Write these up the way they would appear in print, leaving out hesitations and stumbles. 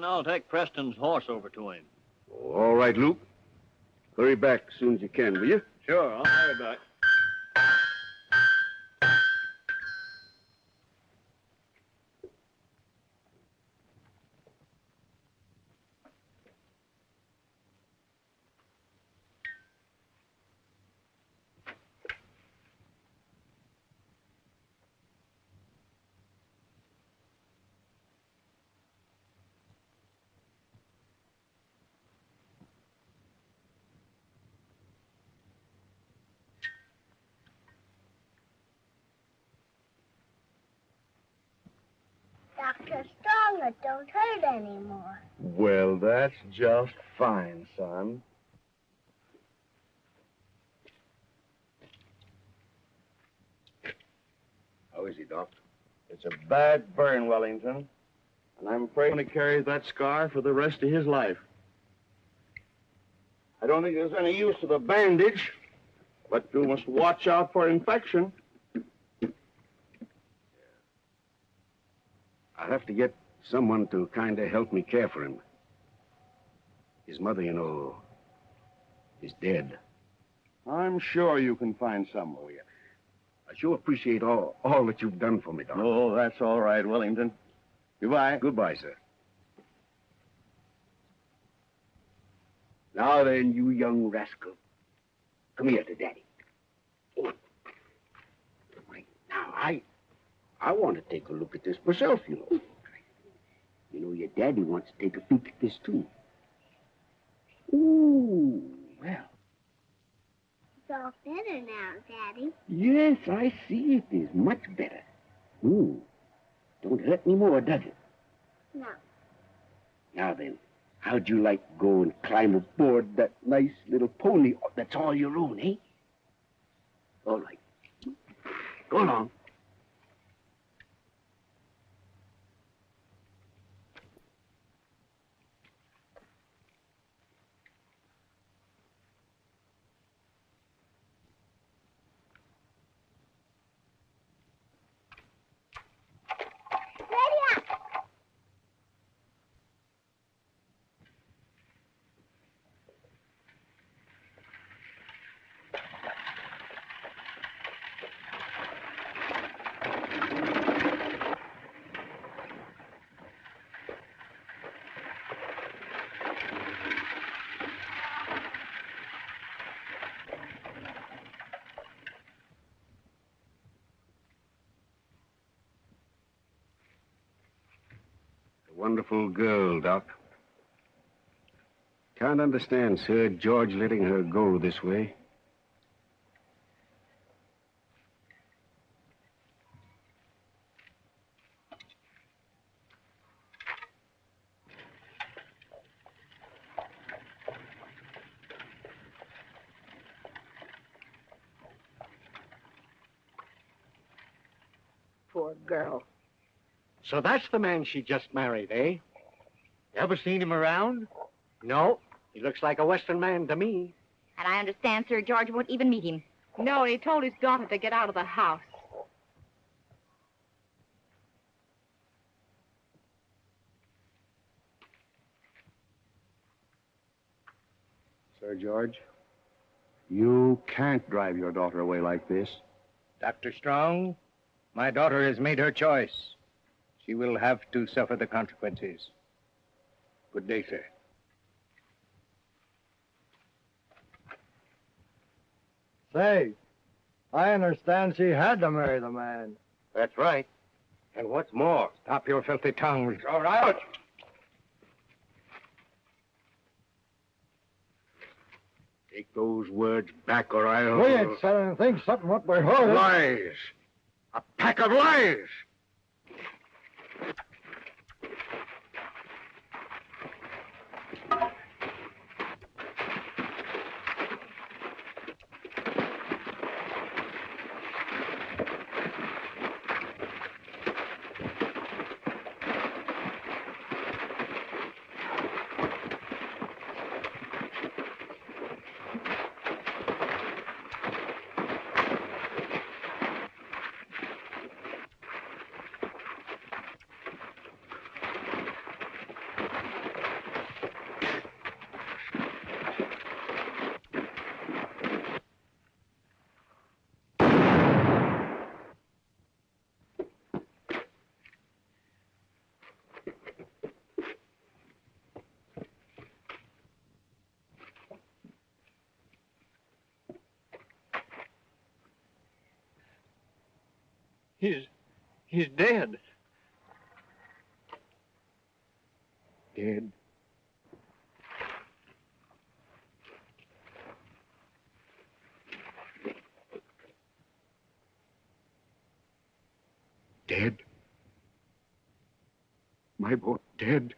and I'll take Preston's horse over to him. All right, Luke. Hurry back as soon as you can, will you? Sure, I'll hurry back. Dr. Strong, it don't hurt anymore. Well, that's just fine, son. How is he, Doc? It's a bad burn, Wellington. And I'm afraid he's going to carry that scar for the rest of his life. I don't think there's any use of the bandage, but you must watch out for infection. I'll have to get someone to kind of help me care for him. His mother, you know, is dead. I'm sure you can find someone. Oh, yeah. I sure appreciate all that you've done for me, Doc. Oh, that's all right, Wellington. Goodbye. Goodbye, sir. Now then, you young rascal. Come here to Daddy. Oh. Right. Now, I want to take a look at this myself, you know. You know, your daddy wants to take a peek at this, too. Ooh, well. It's all better now, Daddy. Yes, I see it is. Much better. Ooh. Don't hurt any more, does it? No. Now then, how'd you like to go and climb aboard that nice little pony that's all your own, eh? All right. Go along. Wonderful girl, Doc. Can't understand Sir George letting her go this way. Poor girl. So that's the man she just married, eh? Ever seen him around? No. He looks like a Western man to me. And I understand Sir George won't even meet him. No, he told his daughter to get out of the house. Sir George, you can't drive your daughter away like this. Dr. Strong, my daughter has made her choice. She will have to suffer the consequences. Good day, sir. Say, I understand she had to marry the man. That's right. And what's more, stop your filthy tongues. All right. Take those words back or I'll... We ain't said anything except what we heard. Lies! A pack of lies! He's dead. Dead? Dead? My boy dead?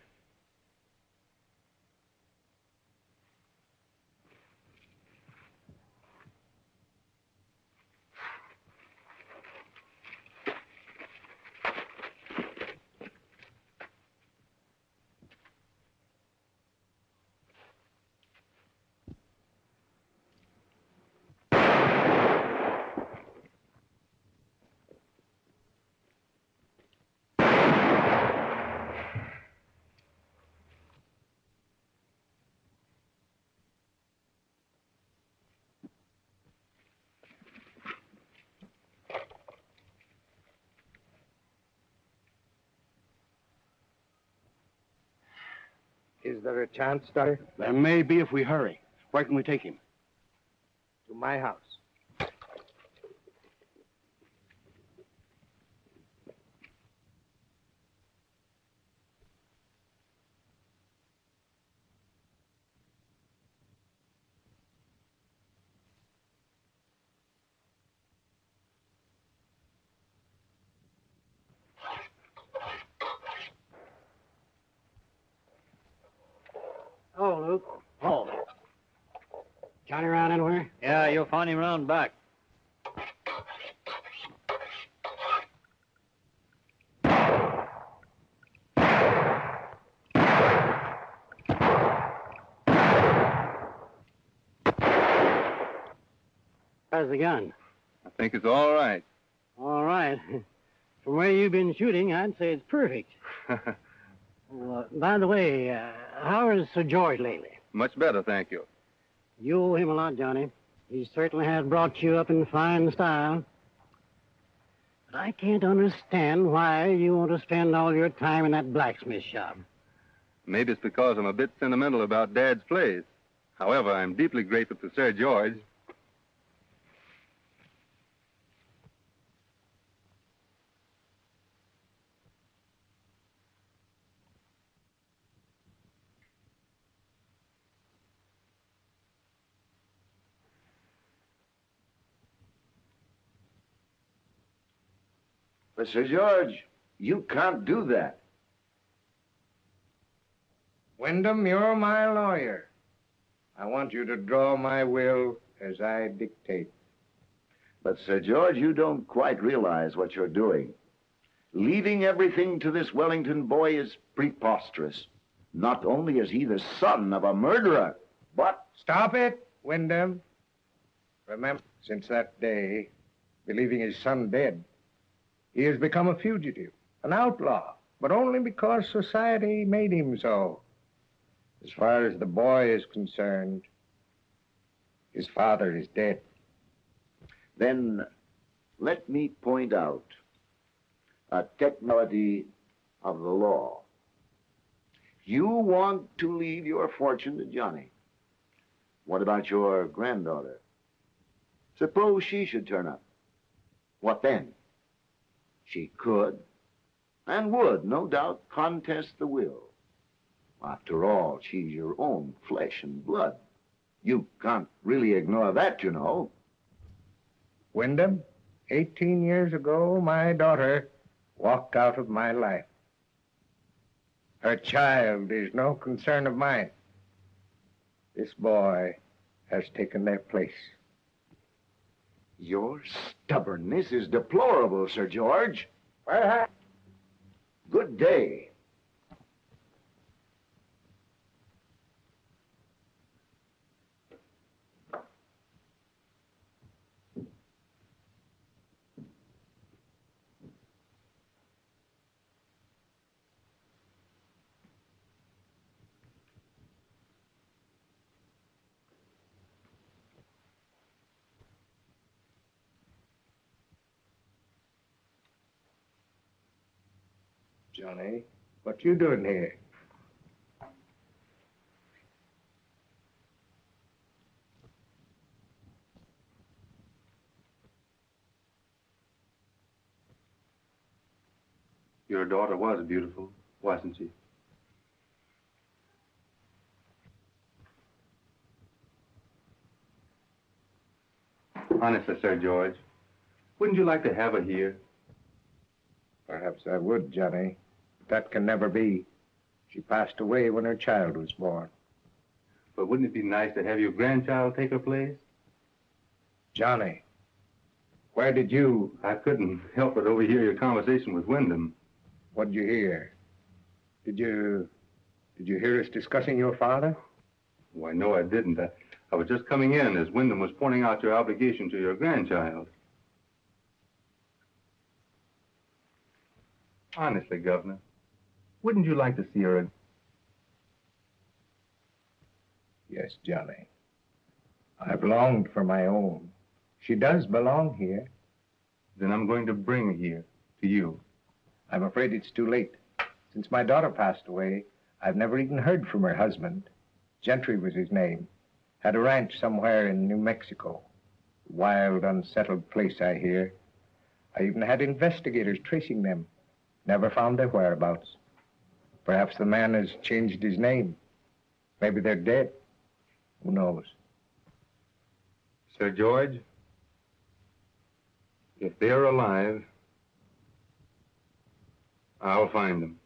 Is there a chance, daughter? There may be if we hurry. Where can we take him? To my house. Oh, Luke. Oh. Johnny around anywhere? Yeah, you'll find him round back. How's the gun? I think it's all right. All right. From where you've been shooting, I'd say it's perfect. Well, by the way, how is Sir George lately? Much better, thank you. You owe him a lot, Johnny. He certainly has brought you up in fine style. But I can't understand why you want to spend all your time in that blacksmith shop. Maybe it's because I'm a bit sentimental about Dad's place. However, I'm deeply grateful to Sir George. But, Sir George, you can't do that. Wyndham, you're my lawyer. I want you to draw my will as I dictate. But, Sir George, you don't quite realize what you're doing. Leaving everything to this Wellington boy is preposterous. Not only is he the son of a murderer, but... Stop it, Wyndham. Remember, since that day, believing his son dead, he has become a fugitive, an outlaw, but only because society made him so. As far as the boy is concerned, his father is dead. Then let me point out a technicality of the law. You want to leave your fortune to Johnny. What about your granddaughter? Suppose she should turn up. What then? She could and would, no doubt, contest the will. After all, she's your own flesh and blood. You can't really ignore that, you know. Wyndham, 18 years ago, my daughter walked out of my life. Her child is no concern of mine. This boy has taken their place. Your stubbornness is deplorable, Sir George. Perhaps. Good day. Johnny, what you doing here? Your daughter was beautiful, wasn't she? Honestly, Sir George, wouldn't you like to have her here? Perhaps I would, Johnny. But that can never be. She passed away when her child was born. But wouldn't it be nice to have your grandchild take her place? Johnny, where did you... I couldn't help but overhear your conversation with Wyndham. What'd you hear? Did you hear us discussing your father? Why, no, I didn't. I was just coming in as Wyndham was pointing out your obligation to your grandchild. Honestly, Governor, wouldn't you like to see her? Yes, Johnny. I've longed for my own. She does belong here. Then I'm going to bring her here, to you. I'm afraid it's too late. Since my daughter passed away, I've never even heard from her husband. Gentry was his name. Had a ranch somewhere in New Mexico. Wild, unsettled place, I hear. I even had investigators tracing them. Never found their whereabouts. Perhaps the man has changed his name. Maybe they're dead. Who knows? Sir George, if they're alive, I'll find them.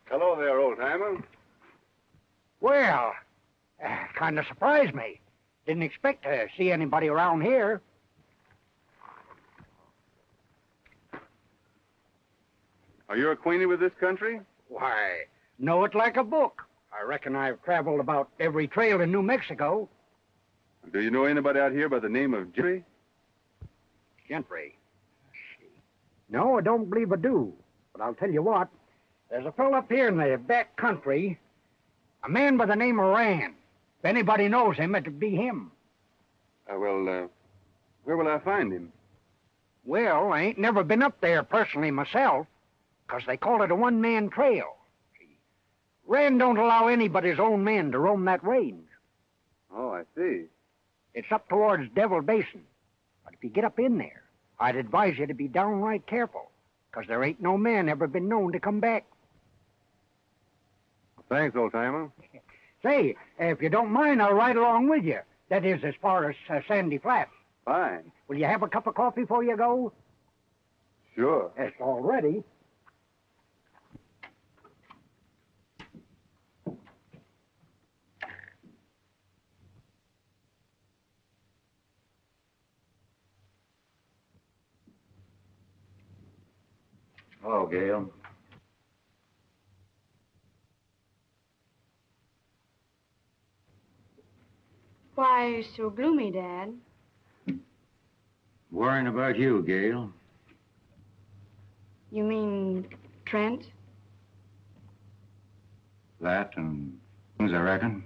Hello there, old-timer. Well, kind of surprised me. Didn't expect to see anybody around here. Are you acquainted with this country? Why, know it like a book. I reckon I've traveled about every trail in New Mexico. Do you know anybody out here by the name of Gentry? Gentry? No, I don't believe I do. But I'll tell you what. There's a fellow up here in the back country, a man by the name of Rand. If anybody knows him, it'd be him. Well, where will I find him? Well, I ain't never been up there personally myself, 'cause they call it a one-man trail. Rand don't allow anybody's own men to roam that range. Oh, I see. It's up towards Devil Basin. But if you get up in there, I'd advise you to be downright careful, 'cause there ain't no man ever been known to come back. Thanks, old-timer. Say, if you don't mind, I'll ride along with you. That is, as far as Sandy Flats. Fine. Will you have a cup of coffee before you go? Sure. It's all ready. Hello, Gail. Why are you so gloomy, Dad? Worrying about you, Gail. You mean Trent? That and things, I reckon.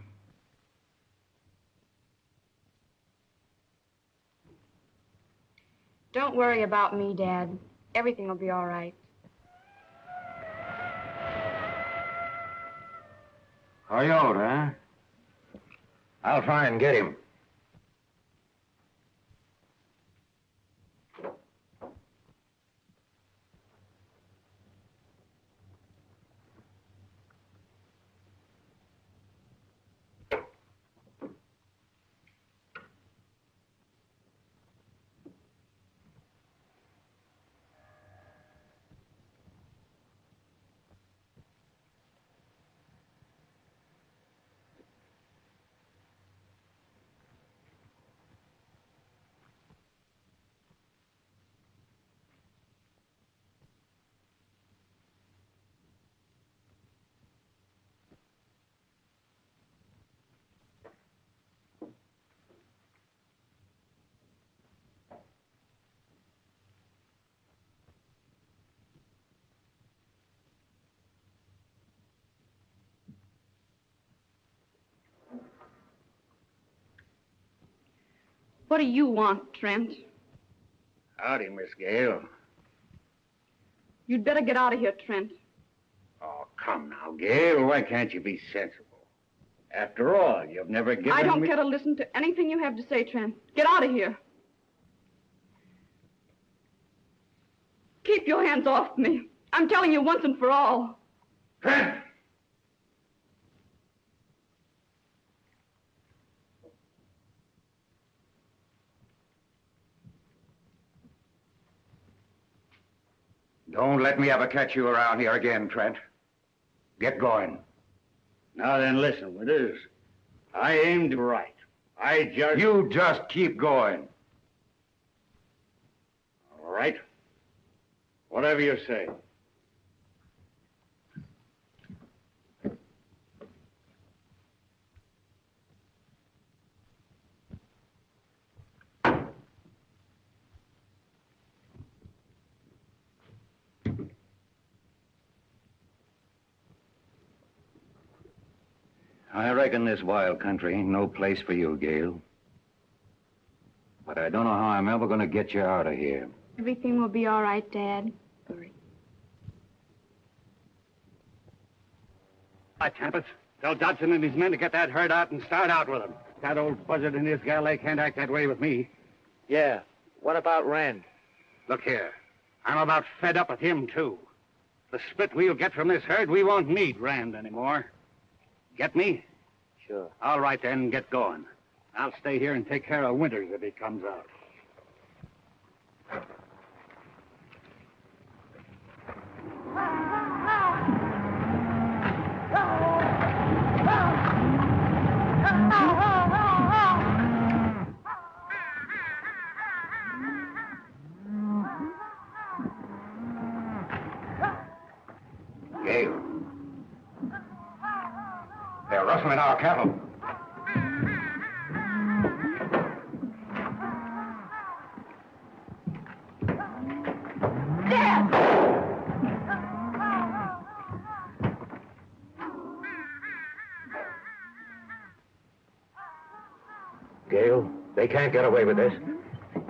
Don't worry about me, Dad. Everything will be all right. Coyote, huh? I'll try and get him. What do you want, Trent? Howdy, Miss Gail. You'd better get out of here, Trent. Oh, come now, Gail. Why can't you be sensible? After all, you've never given I don't me... care to listen to anything you have to say, Trent. Get out of here. Keep your hands off me. I'm telling you once and for all. Trent! Don't let me ever catch you around here again, Trent. Get going. Now then, listen, Winters. I aimed right. You just keep going. All right. Whatever you say. I reckon this wild country ain't no place for you, Gail. But I don't know how I'm ever going to get you out of here. Everything will be all right, Dad. Hi, Tempest. Tell Dodson and his men to get that herd out and start out with them. That old buzzard and his gal, they can't act that way with me. Yeah. What about Rand? Look here. I'm about fed up with him, too. The spit we'll get from this herd, we won't need Rand anymore. Get me? Sure. All right, then, get going. I'll stay here and take care of Winters if he comes out. Gail. They're rustling our cattle. Gail, they can't get away with this.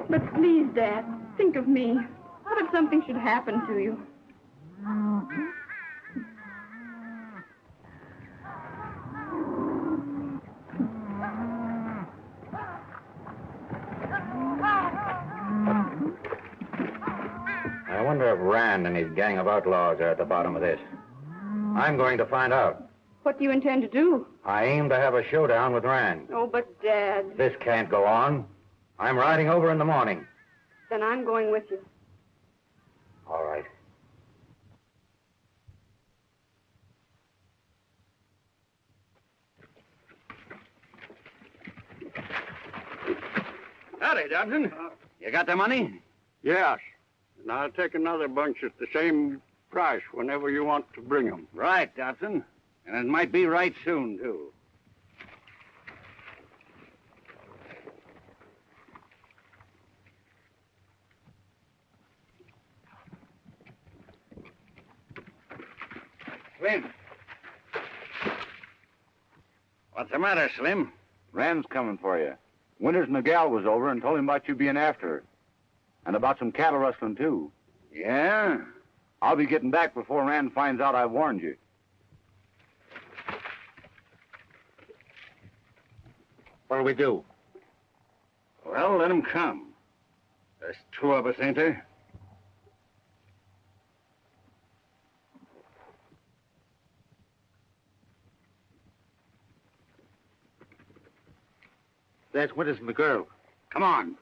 But please, Dad, think of me. What if something should happen to you? I wonder if Rand and his gang of outlaws are at the bottom of this. I'm going to find out. What do you intend to do? I aim to have a showdown with Rand. Oh, but Dad. This can't go on. I'm riding over in the morning. Then I'm going with you. All right. Howdy, Dodson. You got the money? Yes. And I'll take another bunch at the same price whenever you want to bring them. Right, Dodson. And it might be right soon, too. Slim. What's the matter, Slim? Rand's coming for you. Winters and the gal was over and told him about you being after her. And about some cattle rustling, too. Yeah? I'll be getting back before Rand finds out I warned you. What'll we do? Well, let him come. There's two of us, ain't there? There's Winters and the girl. Come on.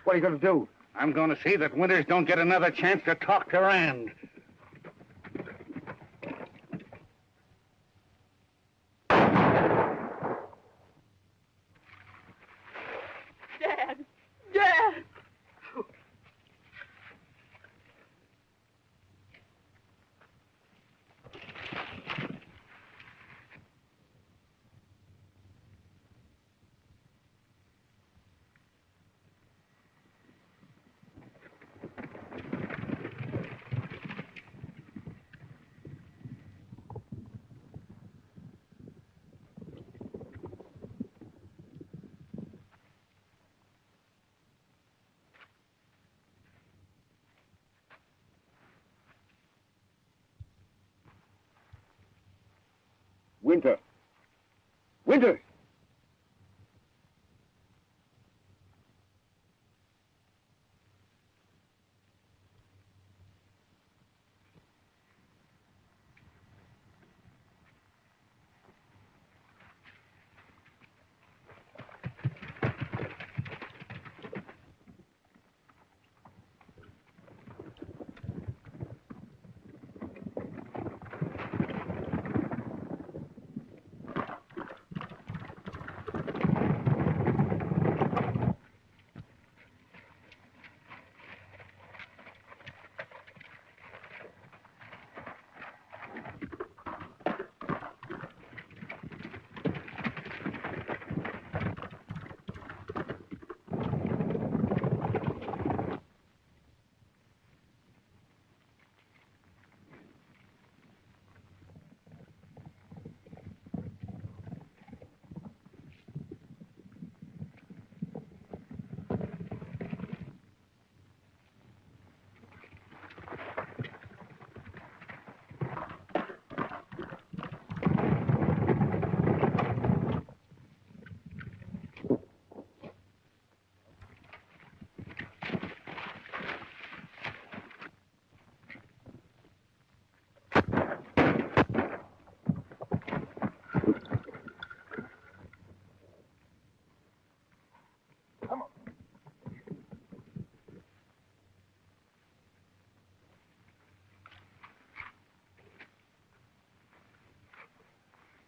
What are you going to do? I'm going to see that Winters don't get another chance to talk to Rand. Dad! Dad! Winter. Winter!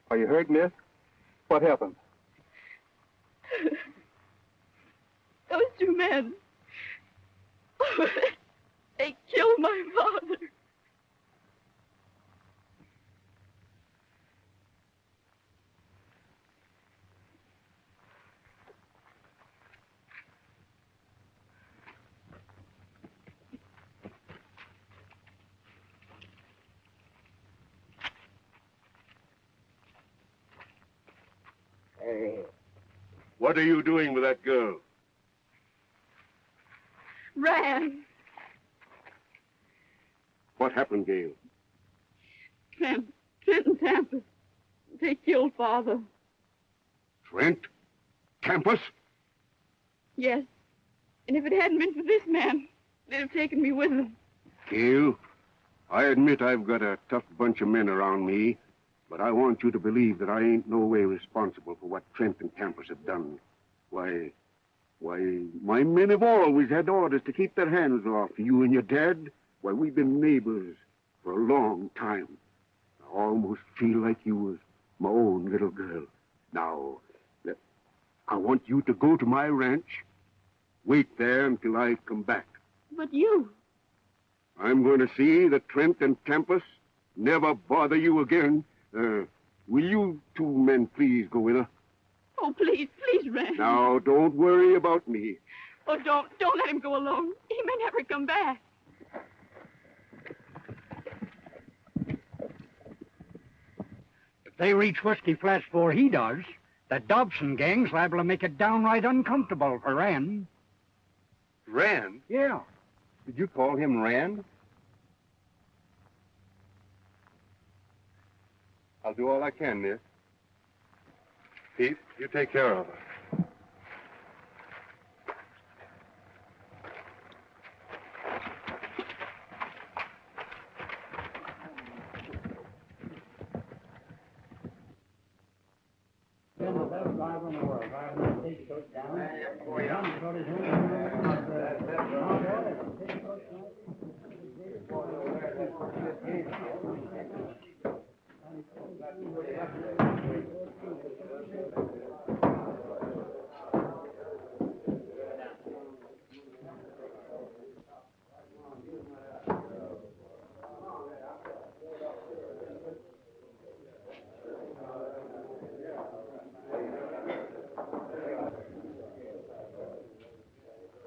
Are you hurt, miss? What happened? Those two men. They killed my father. What are you doing with that girl? Ran. What happened, Gail? Trent and Tempest. They killed Father. Trent? Campus? Yes. And if it hadn't been for this man, they'd have taken me with them. Gail, I admit I've got a tough bunch of men around me, but I want you to believe that I ain't no way responsible for what Trent and Campus have done. Why, my men have always had orders to keep their hands off you and your dad. Why, we've been neighbors for a long time. I almost feel like you was my own little girl. Now, I want you to go to my ranch. Wait there until I come back. But you... I'm going to see that Trent and Campus never bother you again. Will you two men please go with her? Oh, please, Ren. Now, don't worry about me. Oh, don't let him go alone. He may never come back. If they reach Whiskey Flats before he does, the Dobson gang's liable to make it downright uncomfortable for Rand. Rand? Yeah. Did you call him Rand? I'll do all I can, miss. Pete, you take care of her.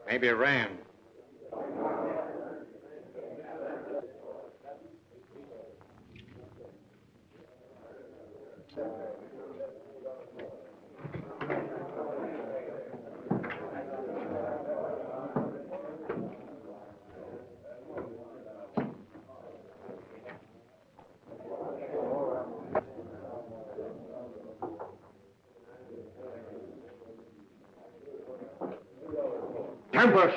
Maybe Rand. Tempest!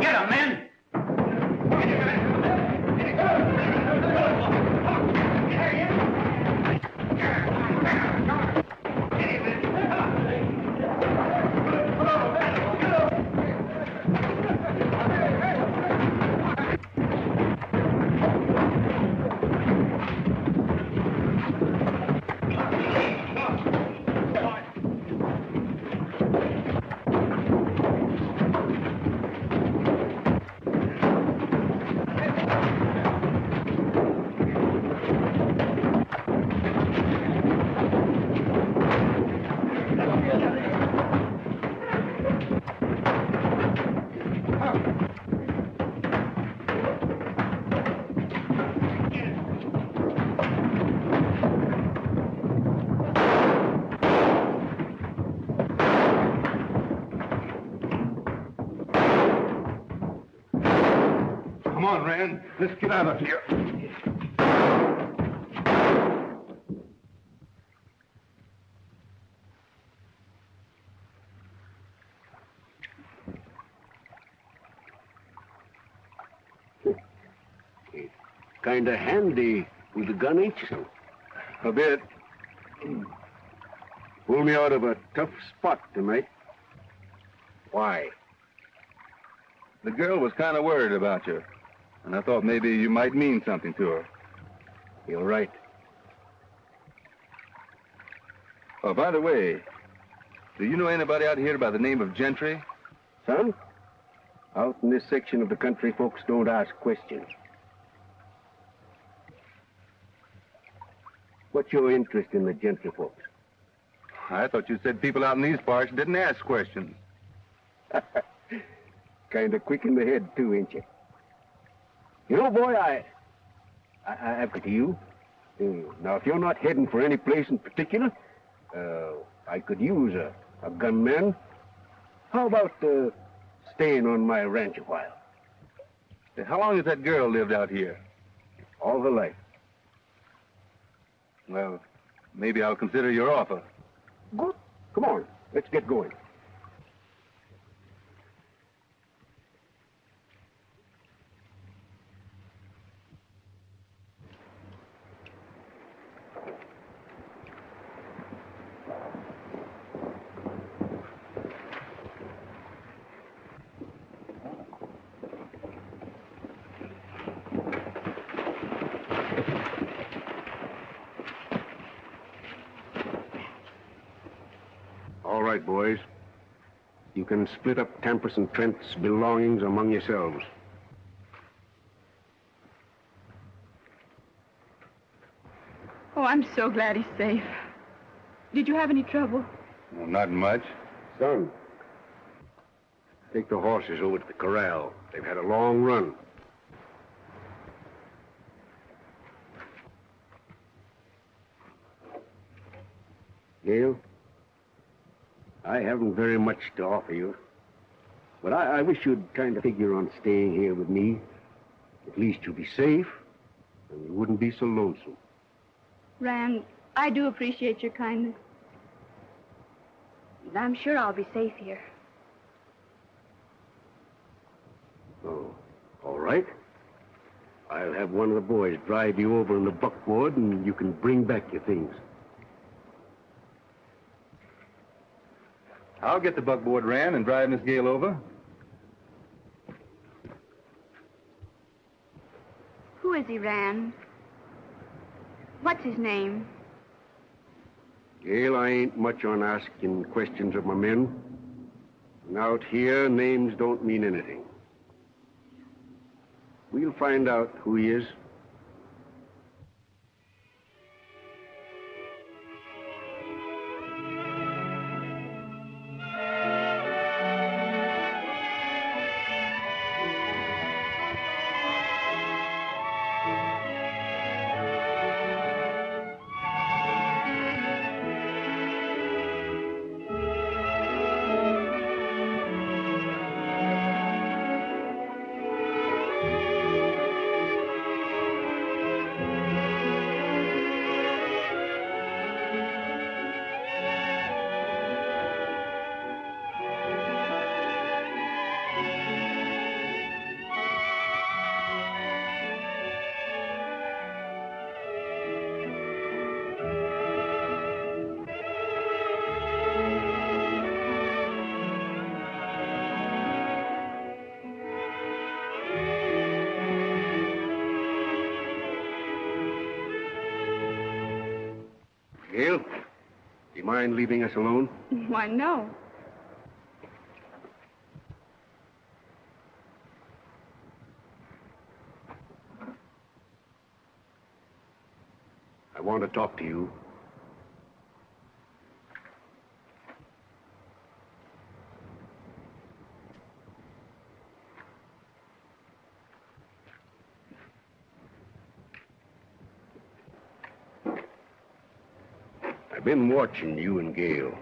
Get him, men! Come on, Rand. Let's get out of here. Kinda handy with a gun, ain't you? A bit. Pulled me out of a tough spot tonight. Why? The girl was kind of worried about you, and I thought maybe you might mean something to her. You're right. Oh, by the way, do you know anybody out here by the name of Gentry? Son, out in this section of the country, folks don't ask questions. What's your interest in the gentry folks? I thought you said people out in these parts didn't ask questions. Kind of quick in the head, too, ain't you? You know, boy, I've got to you. Now, if you're not heading for any place in particular, I could use a gunman. How about staying on my ranch a while? How long has that girl lived out here? All her life. Well, maybe I'll consider your offer. Good. Come on, let's get going. All right, boys. You can split up Tempest and Trent's belongings among yourselves. Oh, I'm so glad he's safe. Did you have any trouble? Well, not much. Son, take the horses over to the corral. They've had a long run. Gail, I haven't very much to offer you, but I wish you'd kind of figure on staying here with me. At least you'll be safe, and you wouldn't be so lonesome. Rand, I do appreciate your kindness. And I'm sure I'll be safe here. Oh, all right. I'll have one of the boys drive you over in the buckboard, and you can bring back your things. I'll get the buckboard, Rand, and drive Miss Gail over. Who is he, Rand? What's his name? Gail, I ain't much on asking questions of my men. And out here, names don't mean anything. We'll find out who he is. Gail, do you mind leaving us alone? Why, no. I want to talk to you. I've been watching you and Gail.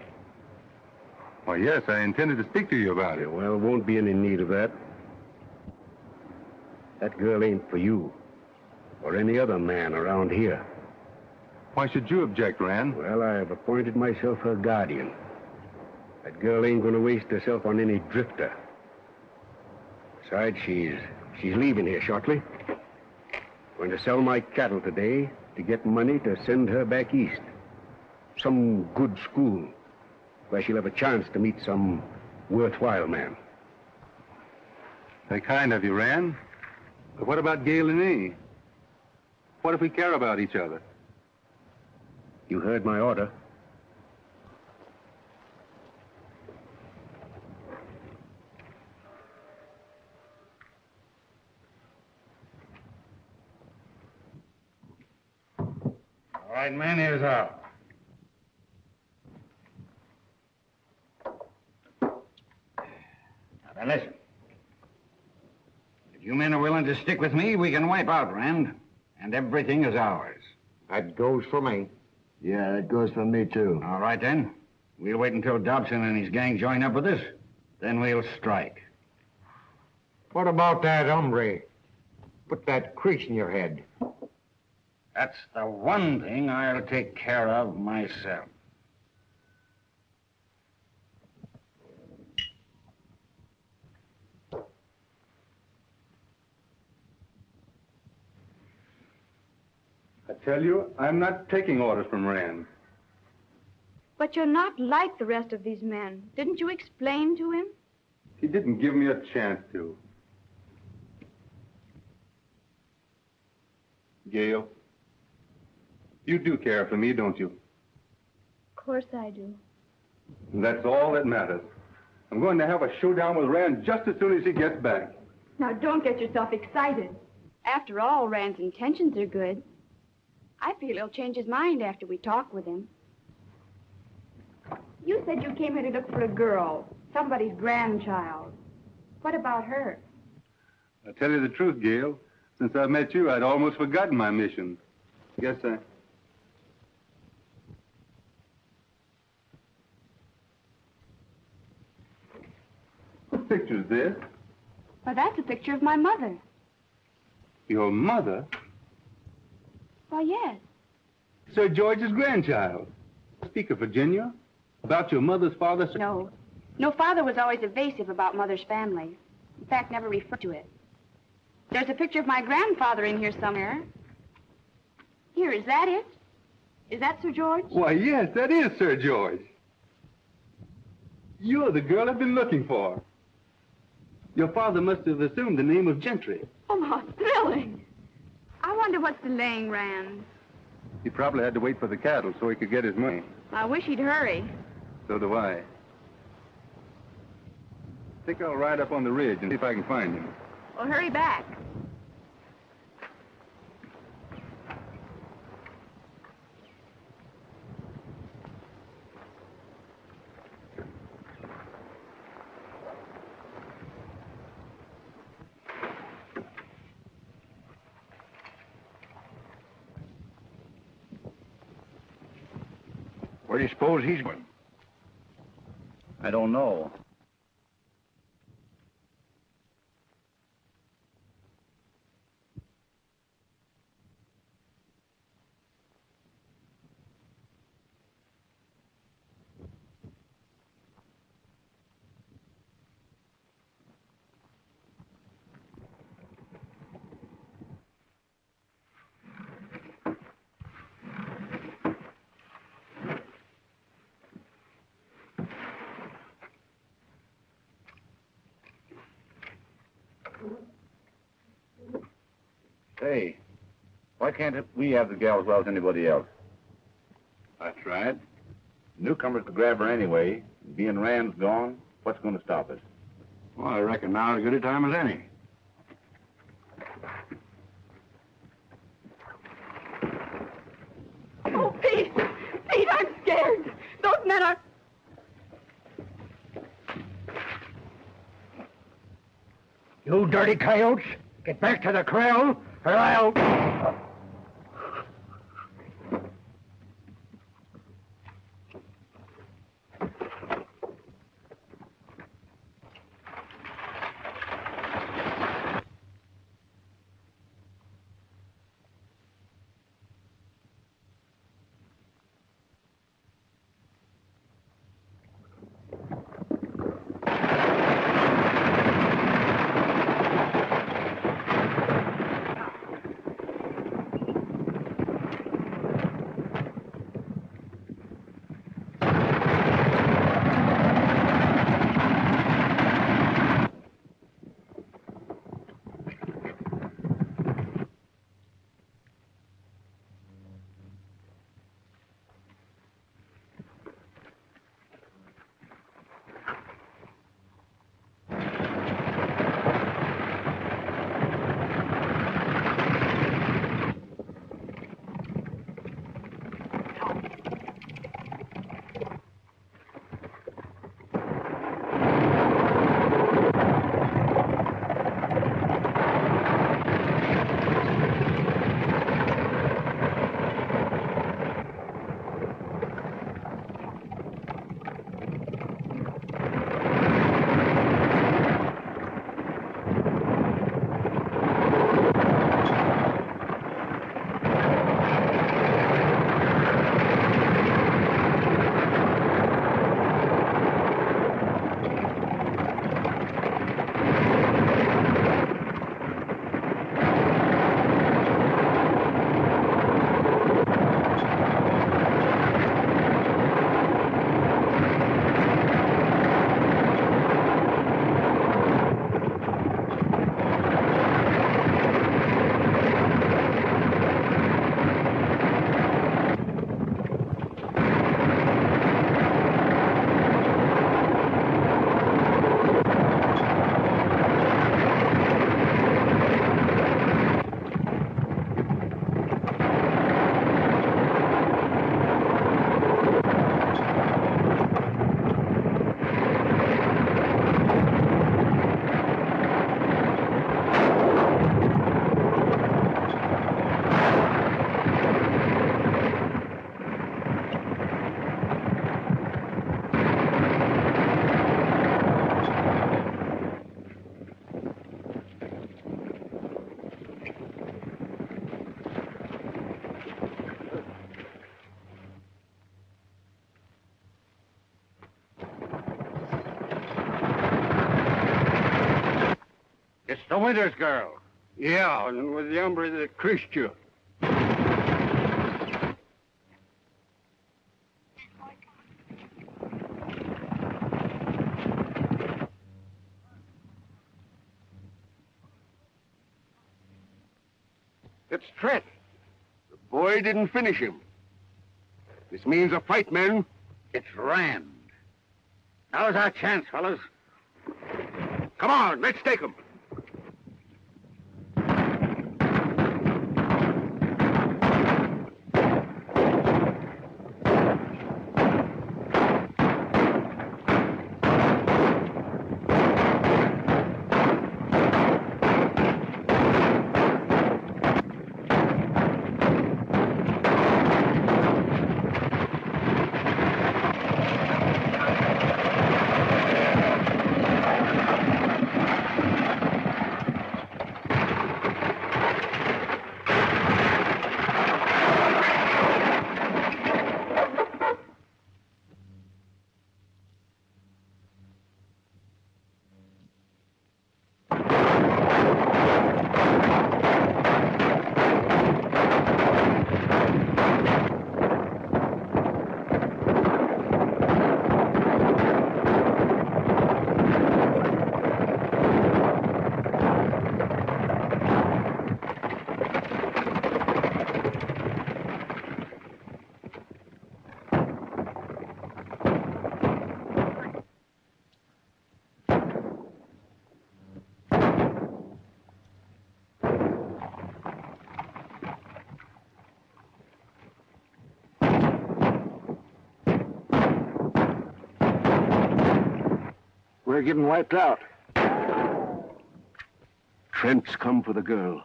Why, yes, I intended to speak to you about it. Well, won't be any need of that. That girl ain't for you or any other man around here. Why should you object, Rand? Well, I've appointed myself her guardian. That girl ain't going to waste herself on any drifter. Besides, she's leaving here shortly. Going to sell my cattle today to get money to send her back east. Some good school where she'll have a chance to meet some worthwhile man. Very kind of you, Rand. But what about Gail and me? What if we care about each other? You heard my order. All right, men, here's how. Now, then, listen. If you men are willing to stick with me, we can wipe out Rand, and everything is ours. That goes for me. Yeah, that goes for me, too. All right, then. We'll wait until Dobson and his gang join up with us. Then we'll strike. What about that hombre? Put that crease in your head. That's the one thing I'll take care of myself. I tell you, I'm not taking orders from Rand. But you're not like the rest of these men. Didn't you explain to him? He didn't give me a chance to. Gail, you do care for me, don't you? Of course I do. And that's all that matters. I'm going to have a showdown with Rand just as soon as he gets back. Now, don't get yourself excited. After all, Rand's intentions are good. I feel he'll change his mind after we talk with him. You said you came here to look for a girl, somebody's grandchild. What about her? I'll tell you the truth, Gail. Since I've met you, I'd almost forgotten my mission. What picture's this? Well, that's a picture of my mother. Your mother? Why, yes. Sir George's grandchild. Speak of Virginia? About your mother's father? No. No, Father was always evasive about Mother's family. In fact, never referred to it. There's a picture of my grandfather in here somewhere. Here, is that it? Is that Sir George? Why, yes, that is Sir George. You're the girl I've been looking for. Your father must have assumed the name of Gentry. Oh, how thrilling. I wonder what's delaying Rand. He probably had to wait for the cattle so he could get his money. I wish he'd hurry. So do I. I think I'll ride up on the ridge and see if I can find him. Well, hurry back. Where do you suppose he's going? I don't know. Hey, why can't we have the gal as well as anybody else? I That's right. Newcomers could grab her anyway. Being Rand's gone, what's going to stop us? Well, I reckon now's as good a time as any. Oh, Pete! Pete, I'm scared. Those men are... You dirty coyotes, get back to the corral, or I'll... It's the Winters girl. Yeah, and with the hombre that cursed you. It's Trent. The boy didn't finish him. This means a fight, men. It's Rand. Now's our chance, fellas. Come on, let's take him. We're getting wiped out. Trent's come for the girl.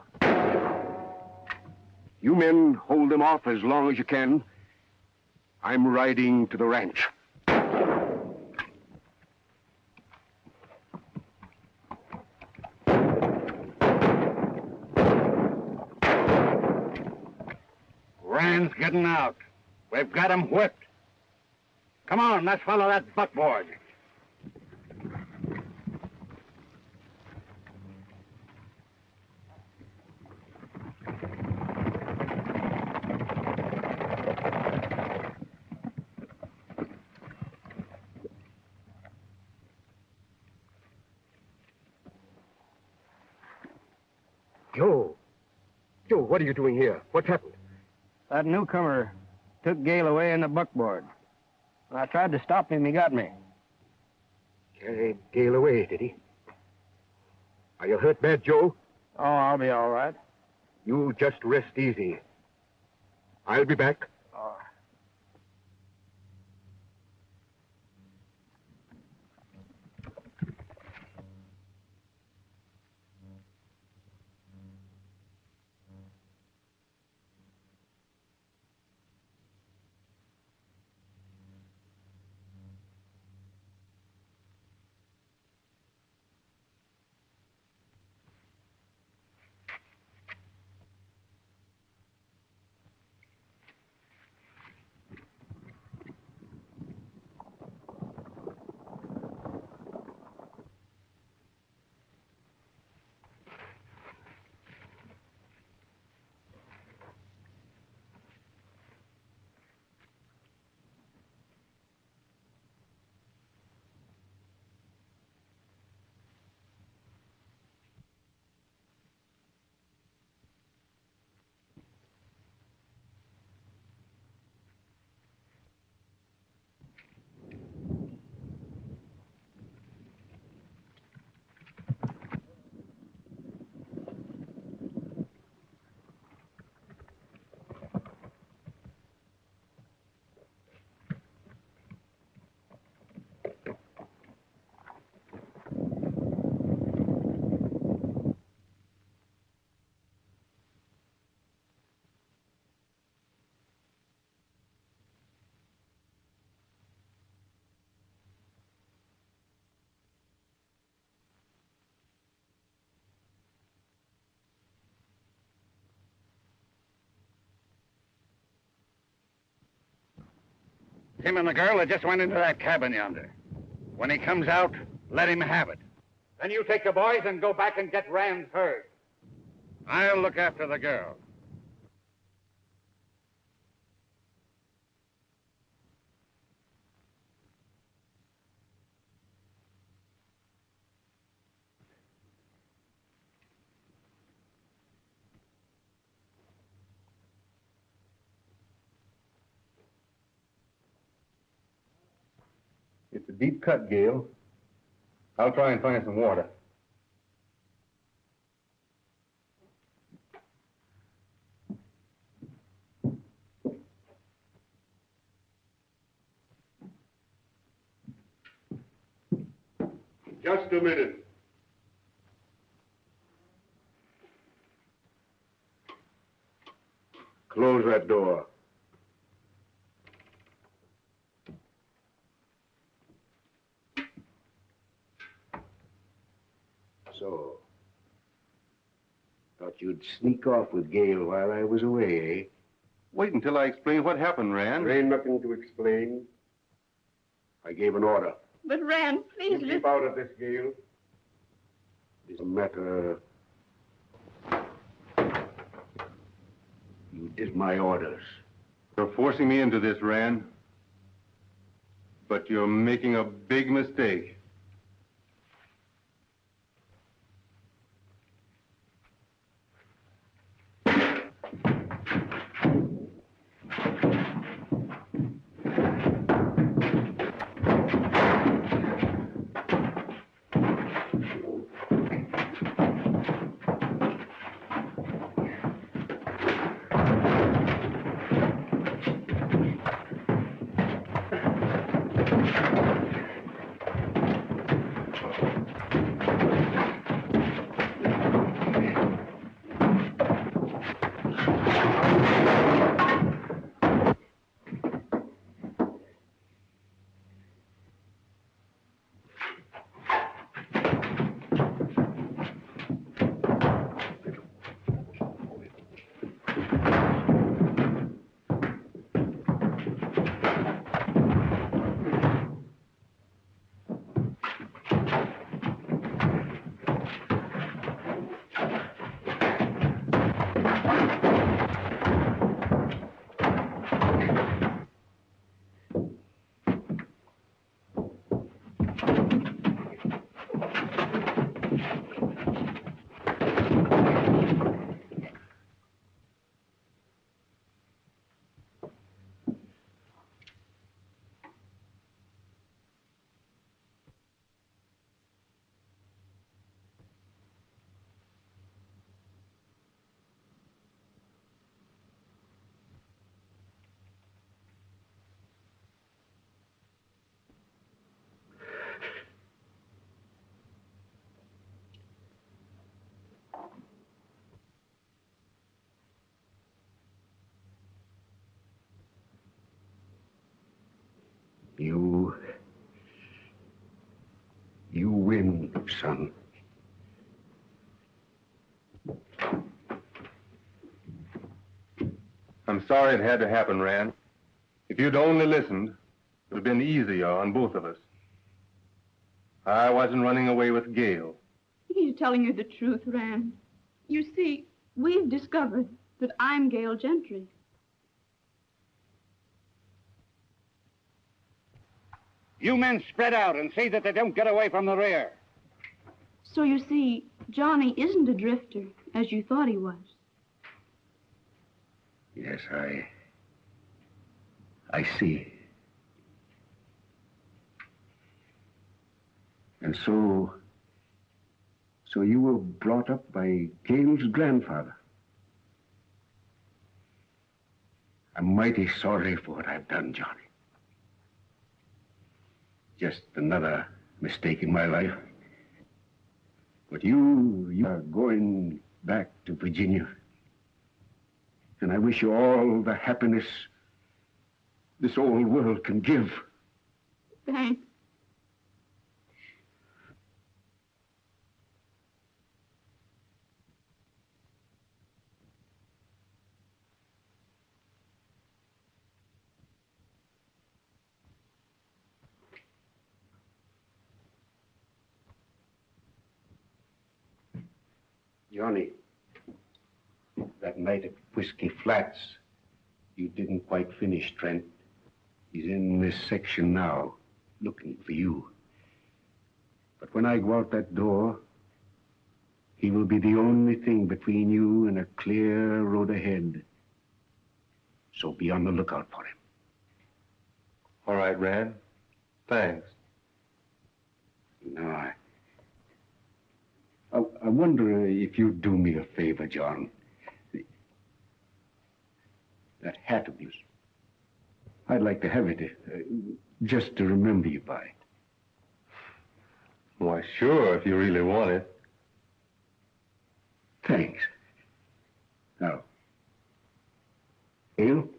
You men hold them off as long as you can. I'm riding to the ranch. Rand's getting out. We've got him whipped. Come on, let's follow that buckboard. Joe, what are you doing here? What's happened? That newcomer took Gail away in the buckboard. When I tried to stop him, he got me. Carried Gail away, did he? Are you hurt bad, Joe? Oh, I'll be all right. You just rest easy. I'll be back. Him and the girl that just went into that cabin yonder. When he comes out, let him have it. Then you take the boys and go back and get Rand's herd. I'll look after the girl. It's a deep cut, Gail. I'll try and find some water. Just a minute. Close that door. So, thought you'd sneak off with Gail while I was away, eh? Wait until I explain what happened, Rand. There ain't nothing to explain. I gave an order. But, Rand, please You keep out of this, Gail. It's a matter... You did my orders. You're forcing me into this, Rand. But you're making a big mistake. You win, son. I'm sorry it had to happen, Rand. If you'd only listened, it would have been easier on both of us. I wasn't running away with Gail. He's telling you the truth, Rand. You see, we've discovered that I'm Gail Gentry. You men spread out and see that they don't get away from the rear. So you see, Johnny isn't a drifter, as you thought he was. Yes, I see. And so you were brought up by Gail's grandfather. I'm mighty sorry for what I've done, Johnny. Just another mistake in my life. But you are going back to Virginia. And I wish you all the happiness this old world can give. Thanks. Johnny, that night at Whiskey Flats, you didn't quite finish Trent. He's in this section now, looking for you. But when I go out that door, he will be the only thing between you and a clear road ahead. So be on the lookout for him. All right, Rand. Thanks. No, I wonder if you'd do me a favor, John. That hat of yours. I'd like to have it just to remember you by. Why, sure, if you really want it. Thanks. Now, Earl?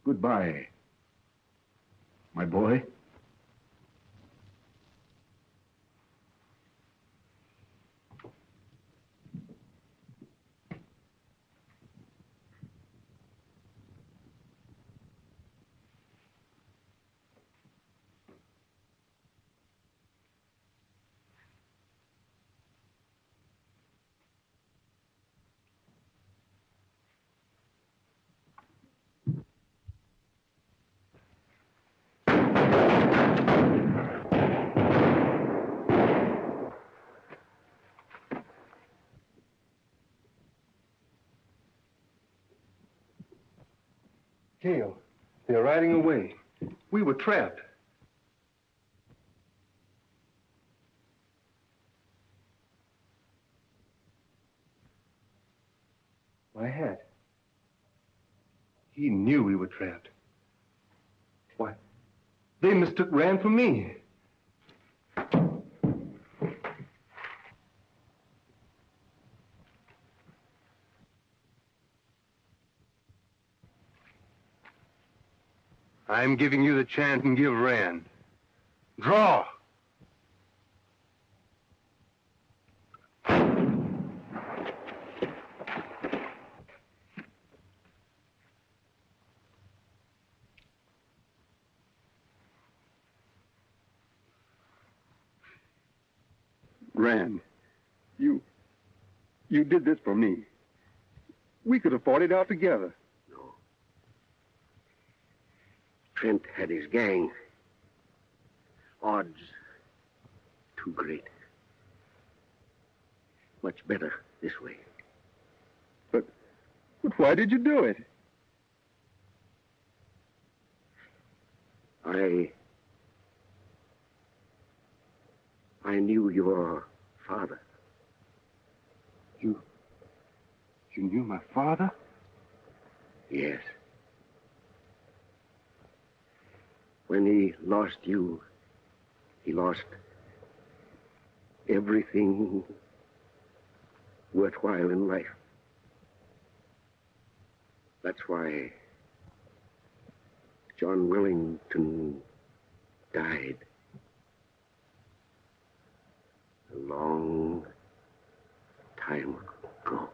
Goodbye, my boy. Gail, they're riding away. We were trapped. My hat. He knew we were trapped. Why, they mistook Rand for me. I'm giving you the chance and give Rand. Draw! Rand, you did this for me. We could have fought it out together. Trent had his gang. Odds too great. Much better this way. But why did you do it? I knew your father. You knew my father? Yes. When he lost you, he lost everything worthwhile in life. That's why John Wellington died a long time ago.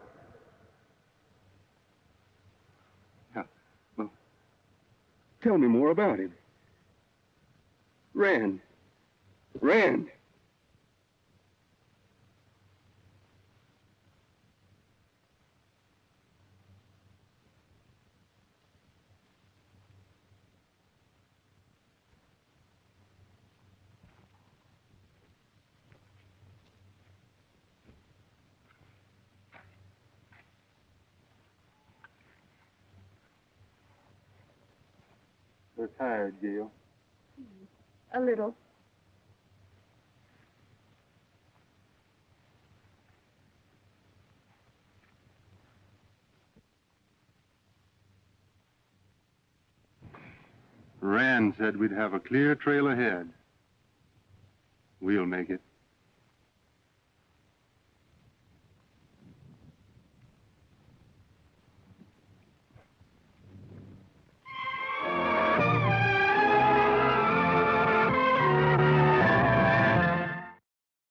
Yeah, well, tell me more about him. Rand. You're tired, Gail. A little. Rand said we'd have a clear trail ahead. We'll make it.